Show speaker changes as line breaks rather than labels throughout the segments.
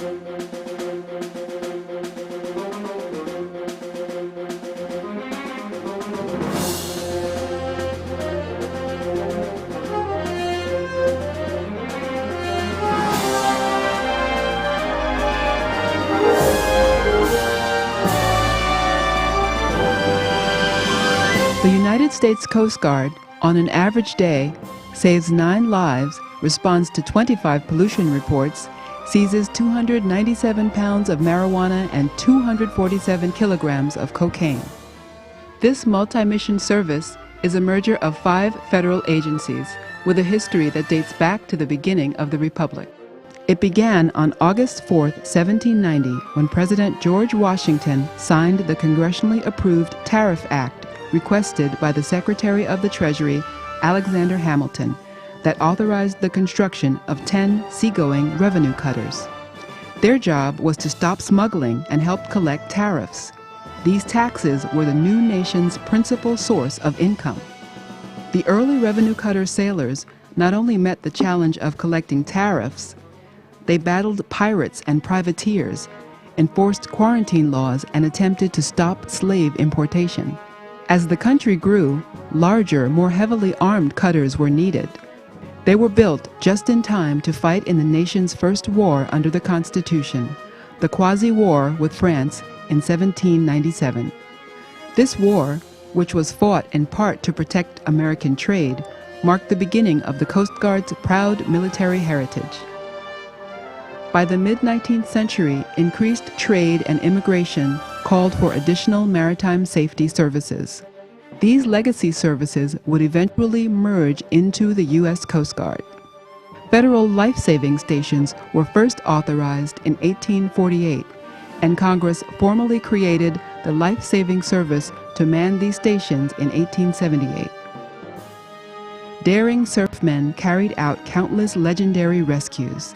The United States Coast Guard, on an average day, saves 9 lives, responds to 25 pollution reports, seizes 297 pounds of marijuana and 247 kilograms of cocaine. This multi-mission service is a merger of 5 federal agencies with a history that dates back to the beginning of the Republic. It began on August 4, 1790, when President George Washington signed the congressionally approved Tariff Act requested by the Secretary of the Treasury, Alexander Hamilton, that authorized the construction of 10 seagoing revenue cutters. Their job was to stop smuggling and help collect tariffs. These taxes were the new nation's principal source of income. The early revenue cutter sailors not only met the challenge of collecting tariffs, they battled pirates and privateers, enforced quarantine laws, and attempted to stop slave importation. As the country grew, larger, more heavily armed cutters were needed. They were built just in time to fight in the nation's first war under the Constitution, the Quasi-War with France in 1797. This war, which was fought in part to protect American trade, marked the beginning of the Coast Guard's proud military heritage. By the mid-19th century, increased trade and immigration called for additional maritime safety services. These legacy services would eventually merge into the U.S. Coast Guard. Federal life-saving stations were first authorized in 1848, and Congress formally created the Life-Saving Service to man these stations in 1878. Daring surfmen carried out countless legendary rescues.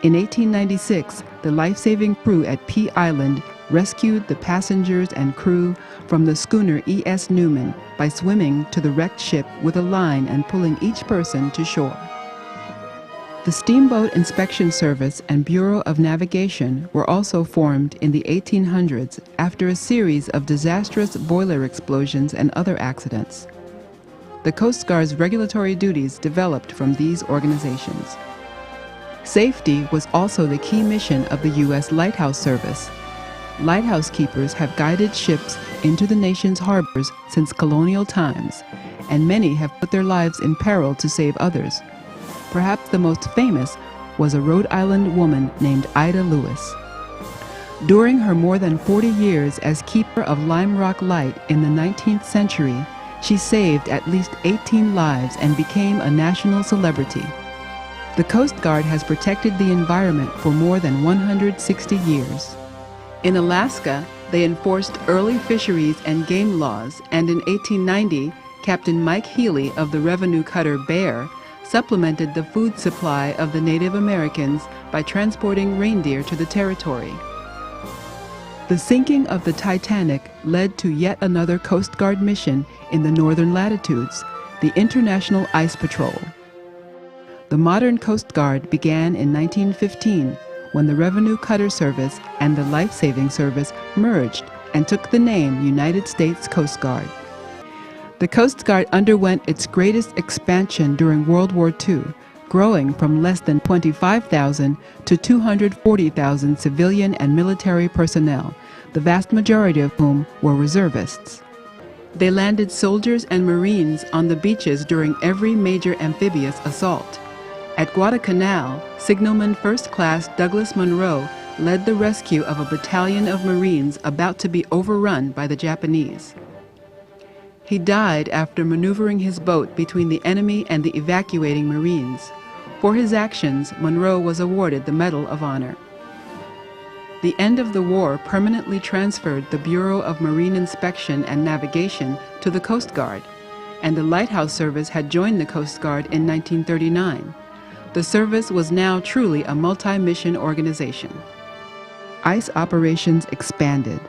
In 1896, the life-saving crew at Pea Island rescued the passengers and crew from the schooner E.S. Newman by swimming to the wrecked ship with a line and pulling each person to shore. The Steamboat Inspection Service and Bureau of Navigation were also formed in the 1800s after a series of disastrous boiler explosions and other accidents. The Coast Guard's regulatory duties developed from these organizations. Safety was also the key mission of the U.S. Lighthouse Service. Lighthouse keepers have guided ships into the nation's harbors since colonial times, and many have put their lives in peril to save others. Perhaps the most famous was a Rhode Island woman named Ida Lewis. During her more than 40 years as keeper of Lime Rock Light in the 19th century, she saved at least 18 lives and became a national celebrity. The Coast Guard has protected the environment for more than 160 years. In Alaska, they enforced early fisheries and game laws, and in 1890, Captain Mike Healy of the revenue cutter Bear supplemented the food supply of the Native Americans by transporting reindeer to the territory. The sinking of the Titanic led to yet another Coast Guard mission in the northern latitudes, the International Ice Patrol. The modern Coast Guard began in 1915 when the Revenue Cutter Service and the Life-Saving Service merged and took the name United States Coast Guard. The Coast Guard underwent its greatest expansion during World War II, growing from less than 25,000 to 240,000 civilian and military personnel, the vast majority of whom were reservists. They landed soldiers and Marines on the beaches during every major amphibious assault. At Guadalcanal, Signalman First Class Douglas Munro led the rescue of a battalion of Marines about to be overrun by the Japanese. He died after maneuvering his boat between the enemy and the evacuating Marines. For his actions, Munro was awarded the Medal of Honor. The end of the war permanently transferred the Bureau of Marine Inspection and Navigation to the Coast Guard, and the Lighthouse Service had joined the Coast Guard in 1939. The service was now truly a multi-mission organization. Ice operations expanded.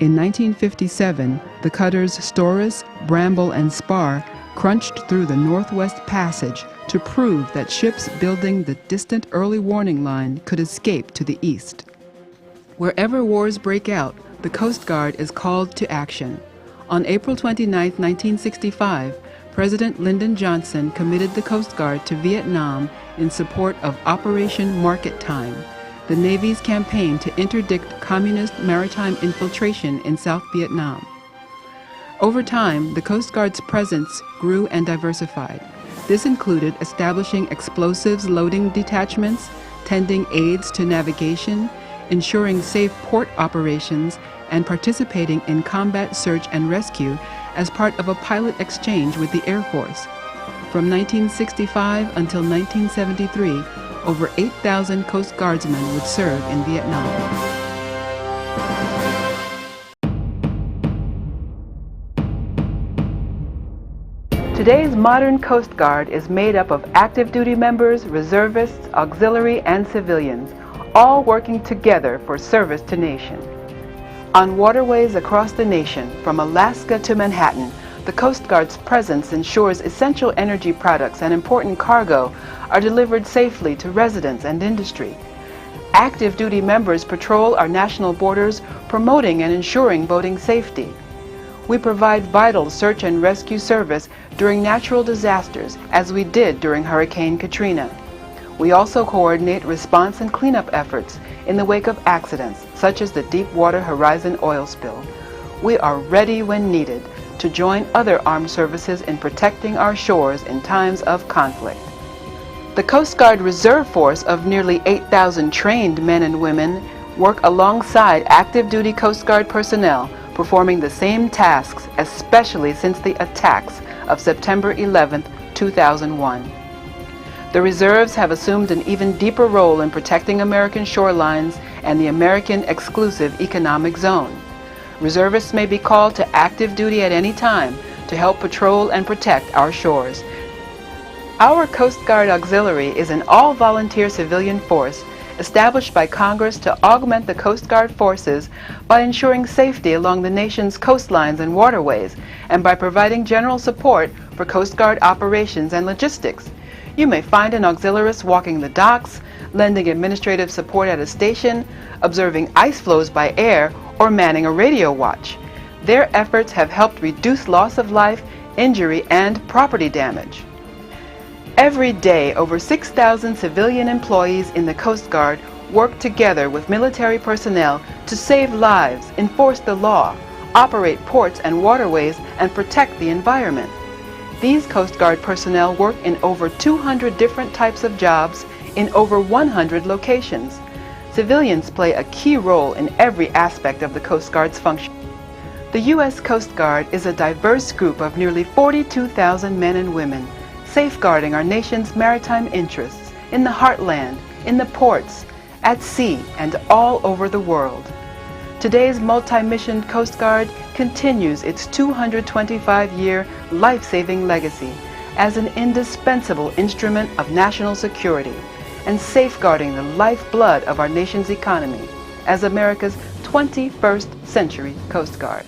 In 1957, the cutters Storis, Bramble, and Spar crunched through the Northwest Passage to prove that ships building the distant early warning line could escape to the east. Wherever wars break out, the Coast Guard is called to action. On April 29, 1965, President Lyndon Johnson committed the Coast Guard to Vietnam in support of Operation Market Time, the Navy's campaign to interdict communist maritime infiltration in South Vietnam. Over time, the Coast Guard's presence grew and diversified. This included establishing explosives loading detachments, tending aids to navigation, ensuring safe port operations, and participating in combat search and rescue as part of a pilot exchange with the Air Force. From 1965 until 1973, over 8,000 Coast Guardsmen would serve in Vietnam. Today's modern Coast Guard is made up of active duty members, reservists, auxiliary, and civilians, all working together for service to nation. On waterways across the nation, from Alaska to Manhattan, the Coast Guard's presence ensures essential energy products and important cargo are delivered safely to residents and industry. Active duty members patrol our national borders, promoting and ensuring boating safety. We provide vital search and rescue service during natural disasters, as we did during Hurricane Katrina. We also coordinate response and cleanup efforts in the wake of accidents, such as the Deepwater Horizon oil spill. We are ready when needed to join other armed services in protecting our shores in times of conflict. The Coast Guard Reserve Force of nearly 8,000 trained men and women work alongside active duty Coast Guard personnel, performing the same tasks, especially since the attacks of September 11, 2001. The reserves have assumed an even deeper role in protecting American shorelines and the American exclusive economic zone. Reservists may be called to active duty at any time to help patrol and protect our shores. Our Coast Guard Auxiliary is an all-volunteer civilian force established by Congress to augment the Coast Guard forces by ensuring safety along the nation's coastlines and waterways, and by providing general support for Coast Guard operations and logistics. You may find an auxiliarist walking the docks, lending administrative support at a station, observing ice floes by air, or manning a radio watch. Their efforts have helped reduce loss of life, injury, and property damage. Every day, over 6,000 civilian employees in the Coast Guard work together with military personnel to save lives, enforce the law, operate ports and waterways, and protect the environment. These Coast Guard personnel work in over 200 different types of jobs in over 100 locations. Civilians play a key role in every aspect of the Coast Guard's function. The U.S. Coast Guard is a diverse group of nearly 42,000 men and women, safeguarding our nation's maritime interests in the heartland, in the ports, at sea, and all over the world. Today's multi-mission Coast Guard continues its 225-year life-saving legacy as an indispensable instrument of national security and safeguarding the lifeblood of our nation's economy as America's 21st century Coast Guard.